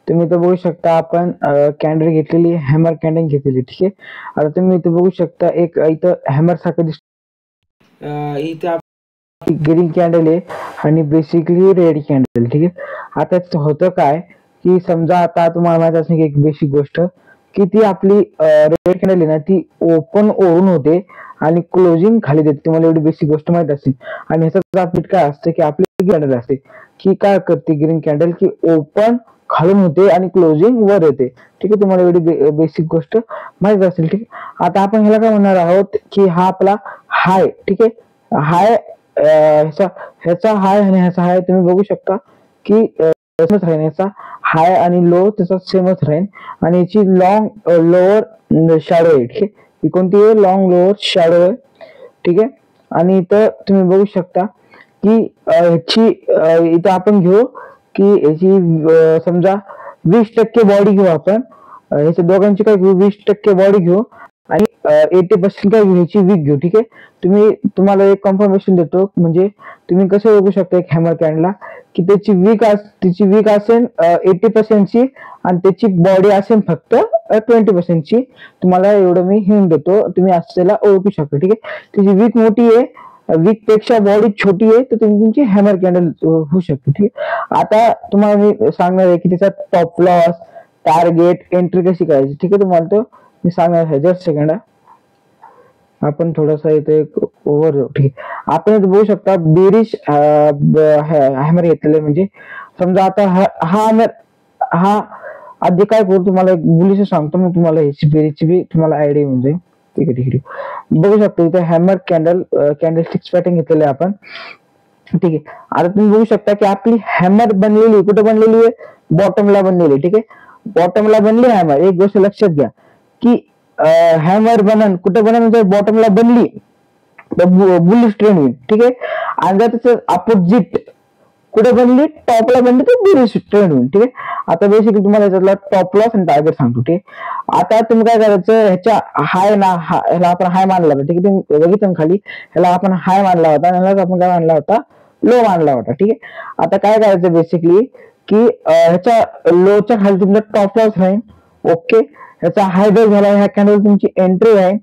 तुम्ही इथं बघू शकता आपण कॅन्डल घेतलेली, हॅमर कॅन्डल घेतलेली. ठीक आहे, आता तुम्ही इथं बघू शकता एक इथं हॅमर सारखं दिसत, इथं ग्रीन कॅन्डल आहे आणि बेसिकली रेड कॅन्डल. ठीक आहे, आता होतं काय की समजा आता तुम्हाला माहित असेल की एक बेसिक गोष्ट की ती आपली रेड कॅन्डल आहे ना, ती ओपन ओढून होते आणि क्लोजिंग खाली देते. तुम्हाला एवढी बेसिक गोष्ट माहित असेल. आणि ह्याचा अपडेट काय असतं की आपली कॅन्डल असते की काय करते ग्रीन कॅन्डल की ओपन खालून होते आणि क्लोजिंग वर येते. ठीक आहे, तुम्हाला एवढी बेसिक गोष्ट माहित असेल. ठीक आहे, आता आपण ह्याला काय म्हणणार आहोत की हा आपला हाय. ठीक आहे, हाय ह्याचा हाय आणि ह्याचा हाय तुम्ही बघू शकता की सेमच राहील. याचा हाय आणि लो त्याचा सेमच राहील आणि याची लॉंग लोअर शॅडो आहे. ठीक आहे, ही कोणती आहे? लॉंग लोअर शॅडो आहे. ठीक आहे, आणि इथं तुम्ही बघू शकता की ह्याची इथं आपण घेऊ की याची समजा 20% बॉडी घेऊ आपण. ह्याच्या दोघांची काय घेऊ? 20% बॉडी घेऊ आणि 80% काय घेऊ? ह्याची वीक घेऊ. ठीक आहे, तुम्हाला एक कन्फर्मेशन देतो. म्हणजे तुम्ही कसं ओळखू शकता एक हॅमर कॅन्डलला की त्याची वीक असेल 80%ची आणि त्याची बॉडी असेल फक्त 20%ची. तुम्हाला एवढं मी हिंट देतो, तुम्ही असं ओळखू शकता. ठीक आहे, त्याची वीक मोठी आहे, वीक पेक्षा बॉडी छोटी आहे, तर तुमची हॅमर कॅन्डल होऊ शकते. ठीक आहे, आता तुम्हाला मी सांगणार आहे की त्याचा टॉप लॉस, टार्गेट, एंट्री कशी करायची. ठीक आहे, तुम्हाला तो मी सांगणार आहे. जस्ट सेकंड, आपण थोडासा इथे ओव्हर जाऊ. ठीक आहे, आपण इथे बघू शकता बेरिश हॅमर घेतलेलं. म्हणजे समजा आता हा आधी काय करू तुम्हाला एक बुलिश सांगतो, मग तुम्हाला ह्याची बेरीजची बी तुम्हाला आयडिया येऊन जाईल. ठीक आहे, ठीक आहे, बघू शकतो इथे हॅमर कॅन्डल स्टिक्स पॅटर्न घेतलेले आपण. ठीक आहे, आता तुम्ही बघू शकता की आपली हॅमर बनलेली कुठे बनलेली आहे? बॉटमला बनलेली. ठीक आहे, बॉटमला बनली हॅमर. एक गोष्ट लक्षात घ्या की हॅमर कुठे बनन म्हणजे बॉटमला बनली तर बुलिश ट्रेंड होईल. ठीक आहे, आणि जर त्याचं अपोजिट कुठे बनली? टॉपला बनली तर बुलिश ट्रेंड होईल. ठीक आहे, आता बेसिकली तुम्हाला याच्यातला टॉप लॉस आणि टार्गेट सांगतो. ठीक आहे, आता तुम्ही काय करायचं, ह्याच्या हाय ना ह्याला आपण हाय मानला होता. ठीक आहे, तुम्ही बघितलं खाली ह्याला आपण हाय मानला होता आणि ह्यालाच आपण काय मानला होता? लो मानला होता. ठीक आहे, आता काय करायचं बेसिकली की ह्याच्या लोच्या खाली तुमचा टॉप लॉस राहील. ओके, ह्याचा हाय जर झाला ह्या कॅन्डल तुमची एंट्री आहे.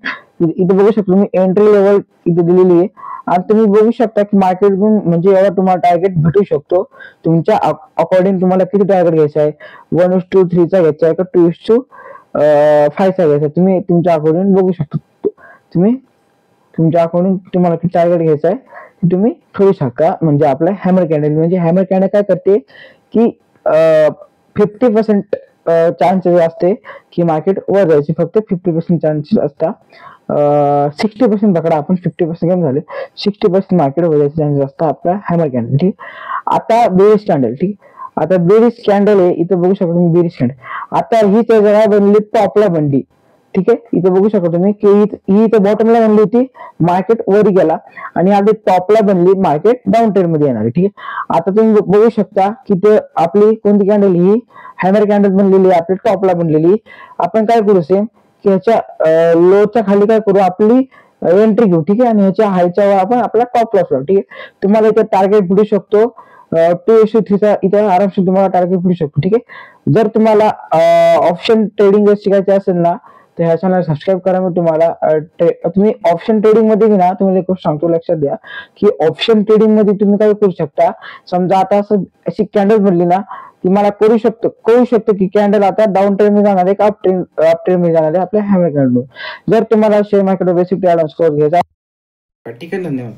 इथे बघू शकता तुम्ही एंट्री लेवल इथे दिलेली आहे आणि तुम्ही बघू शकता की मार्केटमधून म्हणजे एवढा तुम्हाला टार्गेट भेटू शकतो. तुमच्या अकॉर्डिंग तुम्हाला किती टार्गेट घ्यायचा आहे? 1:3 चा घ्यायचा आहे का 2:5 चा घ्यायचा? तुम्ही तुमच्या अकॉर्डिंग बघू शकता. तुम्ही तुमच्या अकॉर्डिंग तुम्हाला किती टार्गेट घ्यायचा आहे ते तुम्ही ठरवू शकता. म्हणजे आपला हॅमर कॅन्डल म्हणजे हॅमर कॅन्डल काय करते की 50% चान्सेस असते की मार्केट वर जायचे. फक्त 50% चान्सेस असतात. 60% पकडा आपण, 50% कमी झाले. 60% मार्केट वर जायचे चान्सेस असतात आपल्या हॅमर कॅन्डल. ठीक, आता बेरिश कॅन्डल. ठीक, आता बेरिश कॅन्डल आहे. इथं बघू शकता तुम्ही बेरिश कॅन्डल. आता ही जरा बनली टॉपला बनली. ठीक आहे, इथं बघू शकता तुम्ही की ही इथं बॉटमला बनली होती, मार्केट वर गेला आणि आता टॉपला बनली, मार्केट डाऊन ट्रेंड मध्ये येणार आहे. ठीक आहे, आता तुम्ही बघू शकता की ते आपली कोणती कॅन्डल? ही हॅमर कॅन्डल बनलेली आहे, आपली टॉपला बनलेली. आपण काय करू सेम की ह्याच्या लोच्या खाली काय करू? आपली एंट्री घेऊ. ठीक आहे, आणि ह्याच्या हायच्या वर आपण आपला टॉप लॉस लावू. ठीक आहे, तुम्हाला इथे टार्गेट भेटू शकतो 2:3 चा. इथे आरामशीर तुम्हाला टार्गेट भेटू शकतो. ठीक आहे, जर तुम्हाला ऑप्शन ट्रेडिंग जर शिकायचे असेल ना तर ह्या चॅनल सबस्क्राईब करा. मग तुम्हाला तुम्ही ऑप्शन ट्रेडिंग मध्ये ना तुम्हाला एक गोष्ट सांगतो, लक्षात द्या की ऑप्शन ट्रेडिंग मध्ये तुम्ही काय करू शकता. समजा आता अशी कॅन्डल बनली ना ती मला कळू शकतो की कॅन्डल आता डाऊन ट्रेंड मध्ये जाणार आहे का अप ट्रेंड मध्ये जाणार आहे आपल्या हॅमर कॅन्डल. जर तुम्हाला share market basic advance course घ्यायचा. ठीक आहे, धन्यवाद.